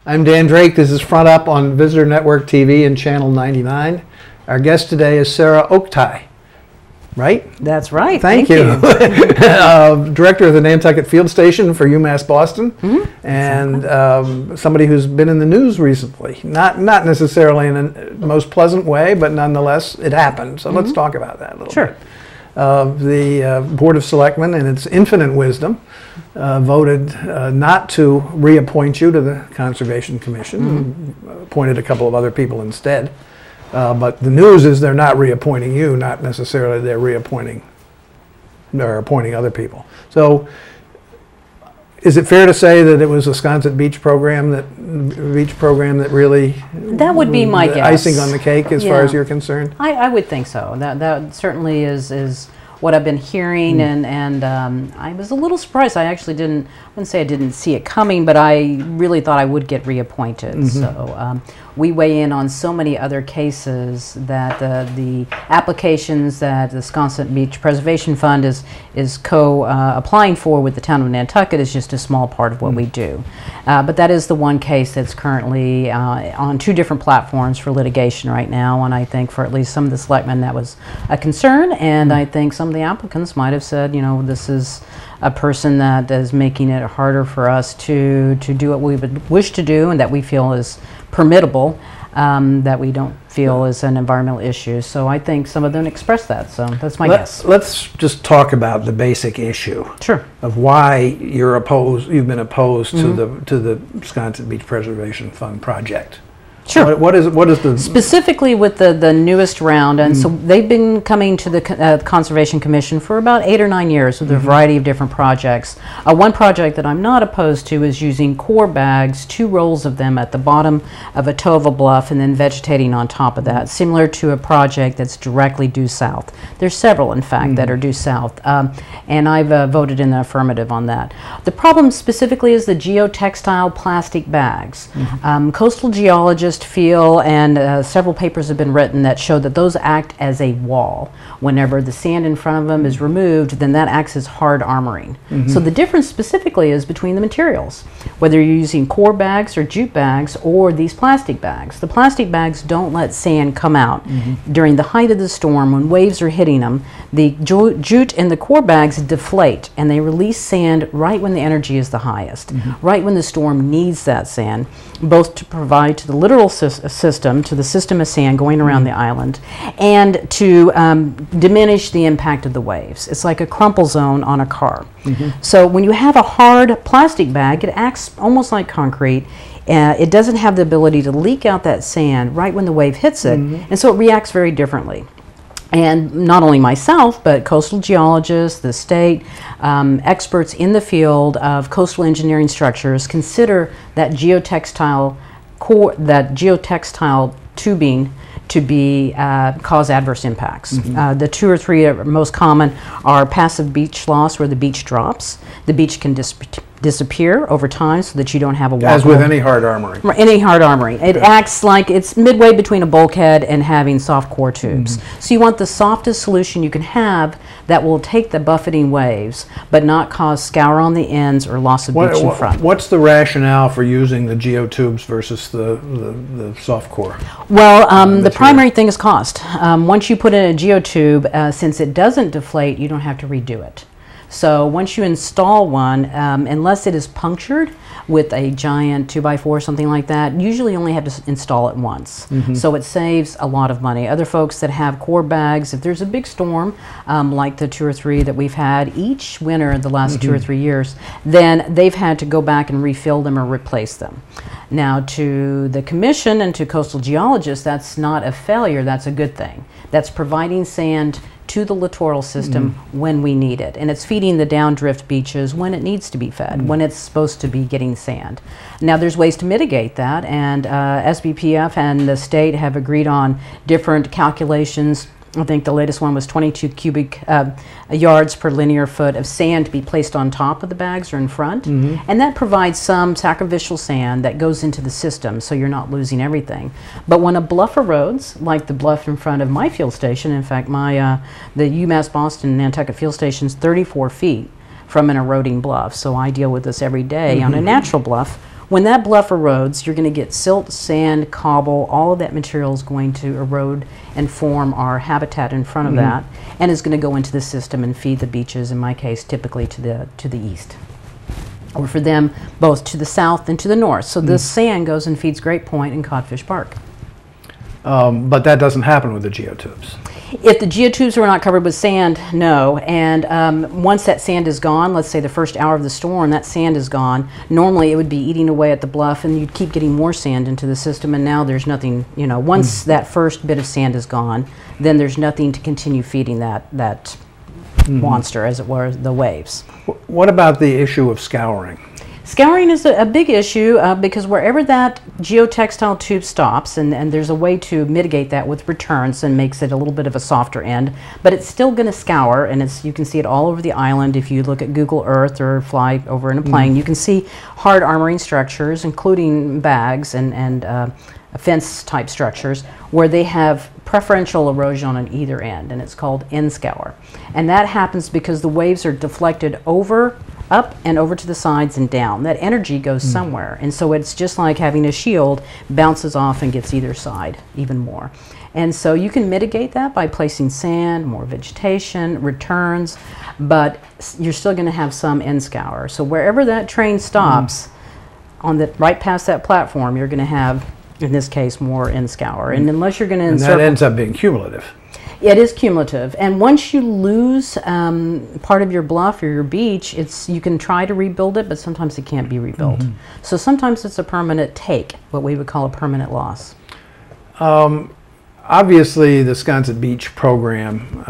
I'm Dan Drake. This is Front Up on Visitor Network TV and Channel 99. Our guest today is Sarah Oktay, right? That's right. Thank you. Director of the Nantucket Field Station for UMass Boston, and somebody who's been in the news recently. Not necessarily in the most pleasant way, but nonetheless, it happened. So let's talk about that a little bit. The Board of Selectmen, in its infinite wisdom, voted not to reappoint you to the Conservation Commission, appointed a couple of other people instead. But the news is they're not reappointing you, not necessarily they're reappointing or appointing other people. So is it fair to say that it was the Sconset Beach program that really that would be my guess, icing on the cake as far as you're concerned? I would think so. That certainly is what I've been hearing, and I was a little surprised. I wouldn't say I didn't see it coming, but I really thought I would get reappointed. So we weigh in on so many other cases that the applications that the Sconset Beach Preservation Fund is applying for with the town of Nantucket is just a small part of what we do. But that is the one case that's currently on two different platforms for litigation right now, and I think for at least some of the selectmen that was a concern, and I think some of the applicants might have said, you know, this is a person that is making it harder for us to do what we would wish to do and that we feel is permittable, that we don't feel is an environmental issue. So I think some of them expressed that. So that's my guess. Let's just talk about the basic issue of why you've been opposed to the Sconset Beach Preservation Fund project. Sure. What is the specifically with the newest round, and so they've been coming to the Conservation Commission for about 8 or 9 years with a variety of different projects. One project that I'm not opposed to is using core bags, 2 rolls of them at the bottom of a toe of a bluff, and then vegetating on top of that, similar to a project that's directly due south. There's several, in fact, that are due south, and I've voted in the affirmative on that. The problem specifically is the geotextile plastic bags. Coastal geologists feel, and several papers have been written that show that those act as a wall. Whenever the sand in front of them is removed, then that acts as hard armoring. So the difference specifically is between the materials, whether you're using core bags or jute bags or these plastic bags. The plastic bags don't let sand come out during the height of the storm when waves are hitting them. The jute and the core bags deflate and they release sand right when the energy is the highest, right when the storm needs that sand, both to provide to the literal system, to the system of sand going around the island, and to diminish the impact of the waves. It's like a crumple zone on a car. So when you have a hard plastic bag, it acts almost like concrete. It doesn't have the ability to leak out that sand right when the wave hits it, and so it reacts very differently. And not only myself, but coastal geologists, the state, experts in the field of coastal engineering structures consider that geotextile tubing to be cause adverse impacts. The 2 or 3 most common are passive beach loss, where the beach drops. The beach can disappear over time so that you don't have a walkway. As with any hard armoring. Any hard armoring. It acts like it's midway between a bulkhead and having soft core tubes. So you want the softest solution you can have that will take the buffeting waves but not cause scour on the ends or loss of beach in front. What's the rationale for using the geotubes versus the soft core? Well, the primary thing is cost. Once you put in a geotube, since it doesn't deflate, you don't have to redo it. So once you install one, unless it is punctured with a giant 2x4 or something like that, usually you only have to install it once. So it saves a lot of money. Other folks that have core bags, if there's a big storm, like the 2 or 3 that we've had each winter in the last 2 or 3 years, then they've had to go back and refill them or replace them. Now, to the commission and to coastal geologists, that's not a failure, that's a good thing. That's providing sand to the littoral system when we need it. And it's feeding the downdrift beaches when it needs to be fed, when it's supposed to be getting sand. Now there's ways to mitigate that, and SBPF and the state have agreed on different calculations. I think the latest one was 22 cubic yards per linear foot of sand to be placed on top of the bags or in front. And that provides some sacrificial sand that goes into the system so you're not losing everything. But when a bluff erodes, like the bluff in front of my field station, in fact the UMass Boston Nantucket field station is 34 feet from an eroding bluff, so I deal with this every day on a natural bluff When that bluff erodes, you're going to get silt, sand, cobble, all of that material is going to erode and form our habitat in front of that, and is going to go into the system and feed the beaches, in my case, typically to the east. Or for them, both to the south and to the north. So this sand goes and feeds Great Point and Codfish Park. But that doesn't happen with the geotubes. If the geotubes were not covered with sand, no. And once that sand is gone, let's say the first hour of the storm, that sand is gone, normally it would be eating away at the bluff and you'd keep getting more sand into the system, and now there's nothing, you know, once that first bit of sand is gone, then there's nothing to continue feeding that monster, as it were, the waves. What about the issue of scouring? Scouring is a big issue because wherever that geotextile tube stops, and there's a way to mitigate that with returns and makes it a little bit of a softer end, but it's still going to scour, and you can see it all over the island. If you look at Google Earth or fly over in a plane, you can see hard armoring structures, including bags and fence type structures, where they have preferential erosion on either end, and it's called end scour. And that happens because the waves are deflected up and over to the sides and down. That energy goes somewhere, and so it's just like having a shield, bounces off and gets either side even more. And so you can mitigate that by placing sand, more vegetation, returns, but you're still going to have some end scour. So wherever that train stops, on the right past that platform, you're going to have, in this case, more end scour. And unless you're going to that ends up being cumulative. It is cumulative, and once you lose part of your bluff or your beach, you can try to rebuild it, but sometimes it can't be rebuilt. So sometimes it's a permanent take, what we would call a permanent loss. Obviously, the Sconset Beach program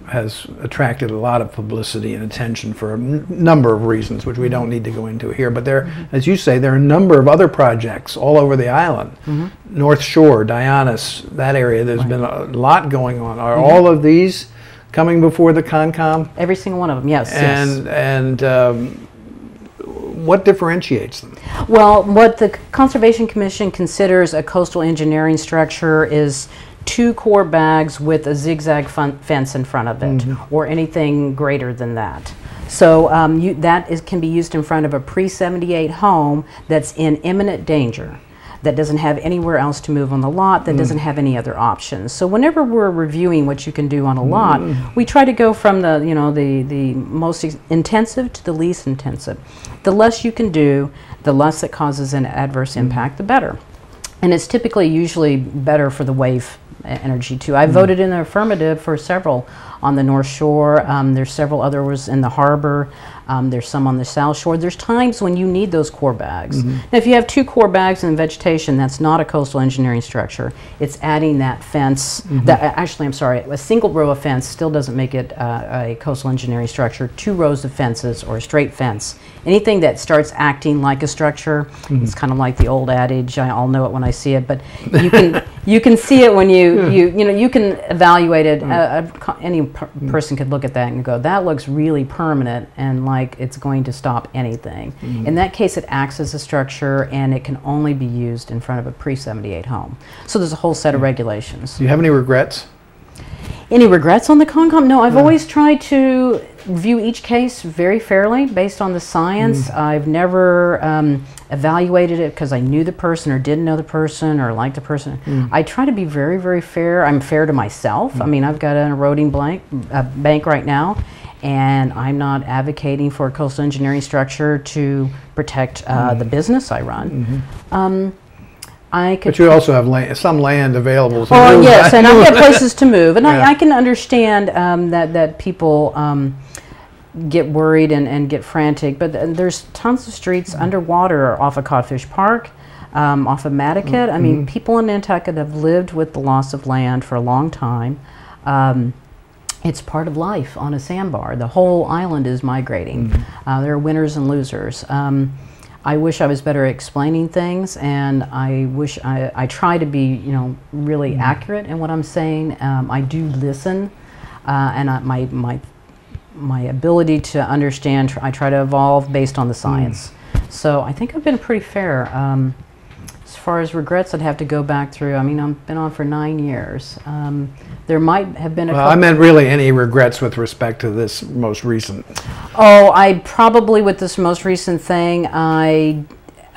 has attracted a lot of publicity and attention for a number of reasons, which we don't need to go into here. But there, as you say, there are a number of other projects all over the island. North Shore, Dionysus, that area, there's been a lot going on. Are all of these coming before the Concom? Every single one of them, yes. And what differentiates them? Well, what the Conservation Commission considers a coastal engineering structure is 2 core bags with a zigzag fence in front of it, or anything greater than that. So that can be used in front of a pre-78 home that's in imminent danger, that doesn't have anywhere else to move on the lot, that doesn't have any other options. So whenever we're reviewing what you can do on a lot, we try to go from the most intensive to the least intensive. The less you can do, the less it causes an adverse impact, the better. And it's typically usually better for the wave energy too. I voted in the affirmative for several on the North Shore. There's several others in the harbor. There's some on the South Shore. There's times when you need those core bags. Now, if you have 2 core bags in vegetation, that's not a coastal engineering structure. It's adding that fence. Actually, I'm sorry, a single row of fence still doesn't make it a coastal engineering structure. 2 rows of fences or a straight fence. Anything that starts acting like a structure, it's kind of like the old adage, I'll know it when I see it, but you can see it when you can evaluate it. Any person could look at that and go, that looks really permanent and like it's going to stop anything. In that case, it acts as a structure, and it can only be used in front of a pre-78 home. So there's a whole set of regulations. Do you have any regrets? Any regrets on the Concom? No, I've always tried to view each case very fairly based on the science. I've never evaluated it because I knew the person or didn't know the person or liked the person. I try to be very, very fair. I'm fair to myself. I mean, I've got an eroding bank right now, and I'm not advocating for a coastal engineering structure to protect the business I run. But you also have some land available to move. Yes, and I've got places to move. And Yeah. I can understand that people get worried and get frantic. But there's tons of streets underwater off of Codfish Park, off of Madaket. I mean, people in Nantucket have lived with the loss of land for a long time. It's part of life on a sandbar. The whole island is migrating. There are winners and losers. I wish I was better at explaining things, and I wish I try to be, really accurate in what I'm saying. I do listen, and my ability to understand, I try to evolve based on the science. So I think I've been pretty fair. As far as regrets, I'd have to go back through. I mean, I've been on for 9 years. There might have been a couple. I meant really any regrets with respect to this most recent. Oh, I probably, with this most recent thing, I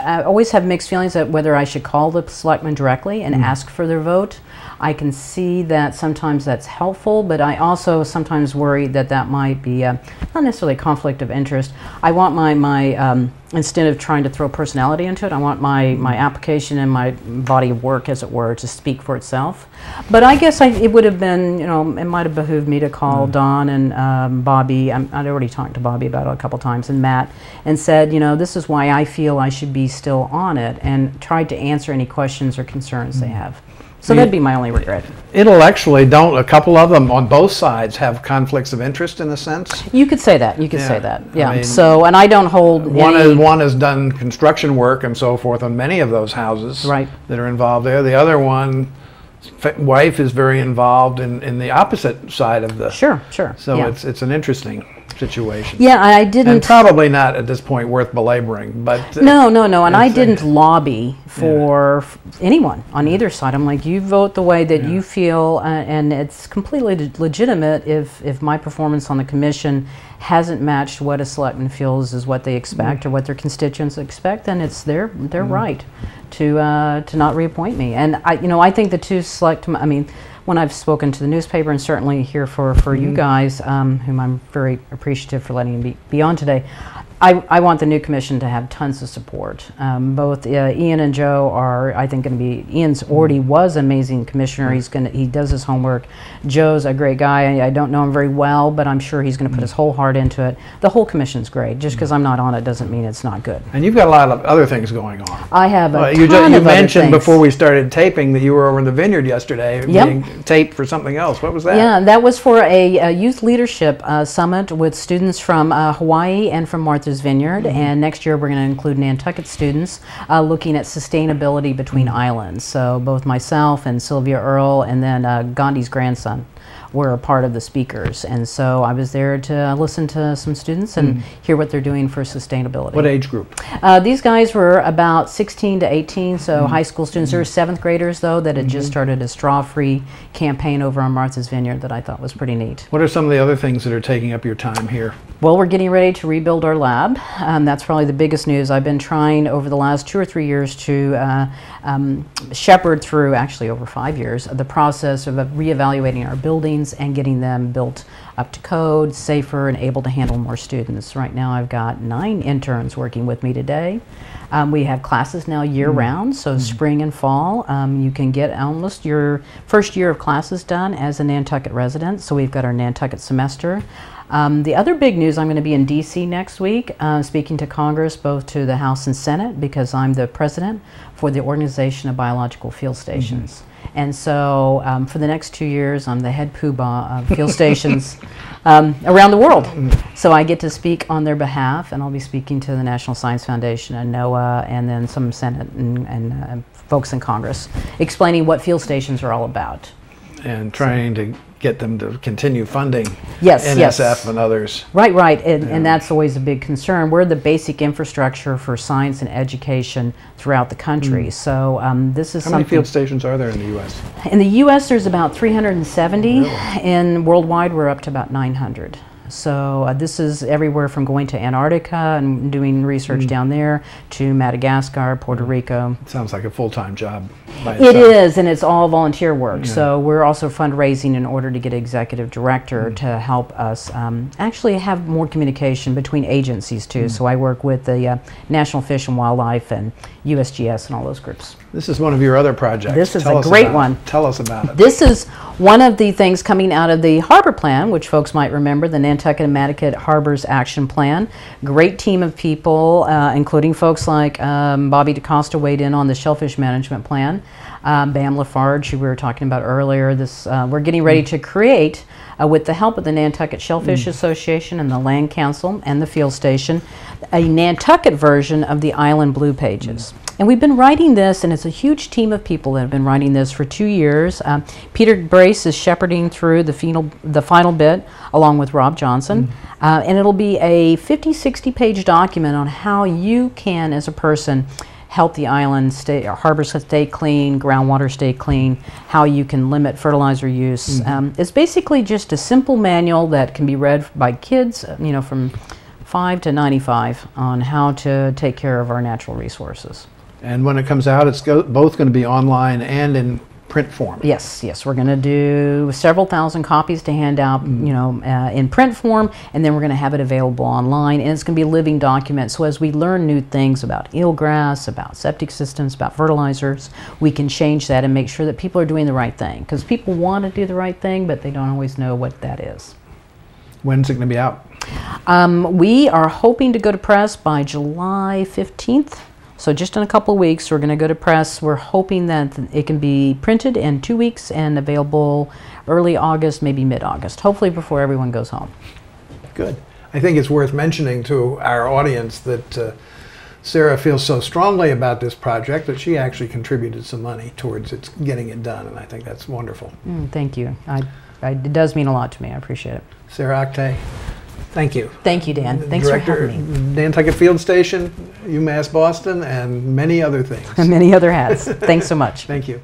I always have mixed feelings that whether I should call the selectmen directly and ask for their vote. I can see that sometimes that's helpful, but I also sometimes worry that that might be not necessarily a conflict of interest. I want my instead of trying to throw personality into it, I want my application and my body of work, as it were, to speak for itself. But I guess it would have been, you know, it might have behooved me to call Don and Bobby. I'd already talked to Bobby about it a couple times, and Matt, and said, you know, this is why I feel I should be still on it, and tried to answer any questions or concerns they have. So that'd be my only regret. Intellectually, don't a couple of them on both sides have conflicts of interest in a sense? You could say that. You could say that. Yeah. I mean, so, and I don't hold one has done construction work and so forth on many of those houses that are involved there. The other one, wife is very involved in the opposite side of the. Sure. So it's an interesting situation. Yeah, I didn't. And probably not at this point worth belaboring, but no. And I didn't lobby for anyone on either side. I'm like, you vote the way that you feel, and it's completely legitimate if my performance on the commission hasn't matched what a selectman feels is what they expect or what their constituents expect, then it's their right to not reappoint me. And I think the two I mean, when I've spoken to the newspaper and certainly here for you guys, whom I'm very appreciative for letting me be on today, I want the new commission to have tons of support. Both Ian and Joe are, I think, going to be. Ian's already was an amazing commissioner. He does his homework. Joe's a great guy. I don't know him very well, but I'm sure he's going to put his whole heart into it. The whole commission's great. Just because I'm not on it doesn't mean it's not good. And you've got a lot of other things going on. I have a you ton of mentioned other things. Before we started taping that you were over in the vineyard yesterday being taped for something else. What was that? Yeah, that was for a youth leadership summit with students from Hawaii and from Martha's Vineyard. And next year we're going to include Nantucket students looking at sustainability between islands. So both myself and Sylvia Earle and then Gandhi's grandson were a part of the speakers. And so I was there to listen to some students and hear what they're doing for sustainability. What age group? These guys were about 16 to 18, so high school students. There were 7th graders, though, that had just started a straw-free campaign over on Martha's Vineyard that I thought was pretty neat. What are some of the other things that are taking up your time here? Well, we're getting ready to rebuild our lab. That's probably the biggest news. I've been trying over the last 2 or 3 years to shepherd through, actually over 5 years, the process of reevaluating our buildings and getting them built up to code, safer, and able to handle more students. Right now I've got 9 interns working with me today. We have classes now year-round, so spring and fall. You can get almost your first year of classes done as a Nantucket resident, so we've got our Nantucket semester. The other big news, I'm going to be in D.C. next week, speaking to Congress, both to the House and Senate, because I'm the president for the Organization of Biological Field Stations. And so for the next 2 years, I'm the head poobah of field stations around the world. So I get to speak on their behalf, and I'll be speaking to the National Science Foundation and NOAA, and then some Senate and folks in Congress, explaining what field stations are all about. And trying to get them to continue funding NSF NSF and others. Right. And that's always a big concern. We're the basic infrastructure for science and education throughout the country. So this is How many field stations are there in the U.S.? In the U.S. there's about 370. Really? And worldwide we're up to about 900. So this is everywhere from going to Antarctica and doing research down there to Madagascar, Puerto Rico. It sounds like a full-time job by itself. It is, and it's all volunteer work. So we're also fundraising in order to get an executive director to help us actually have more communication between agencies too. So I work with the National Fish and Wildlife and USGS and all those groups. This is one of your other projects. This is a great one. Tell us about it. This is one of the things coming out of the Harbor Plan, which folks might remember, the Nantucket and Madaket Harbors Action Plan. Great team of people, including folks like Bobby DaCosta weighed in on the Shellfish Management Plan. Bam Lafarge, who we were talking about earlier. We're getting ready to create, with the help of the Nantucket Shellfish Association and the Land Council and the Field Station, a Nantucket version of the Island Blue Pages. And we've been writing this, and it's a huge team of people that have been writing this for 2 years. Peter Brace is shepherding through the final bit, along with Rob Johnson. And it'll be a 50, 60-page document on how you can, as a person, help the island harbors stay clean, groundwater stay clean, how you can limit fertilizer use. It's basically just a simple manual that can be read by kids, from 5 to 95 on how to take care of our natural resources. And when it comes out, it's both going to be online and in print form. Yes, yes, we're going to do several thousand copies to hand out, you know, in print form, and then we're going to have it available online, and it's going to be a living document. So as we learn new things about eelgrass, about septic systems, about fertilizers, we can change that and make sure that people are doing the right thing, because people want to do the right thing, but they don't always know what that is. When's it going to be out? We are hoping to go to press by July 15th. So just in a couple of weeks, we're going to go to press. We're hoping that it can be printed in 2 weeks and available early August, maybe mid-August, hopefully before everyone goes home. Good. I think it's worth mentioning to our audience that Sarah feels so strongly about this project that she actually contributed some money towards getting it done, and I think that's wonderful. Thank you. It does mean a lot to me. I appreciate it. Sarah Oktay, thank you. Thank you, Dan. Thanks for having me. Nantucket Field Station, UMass Boston, and many other things. Many other hats. Thanks so much. Thank you.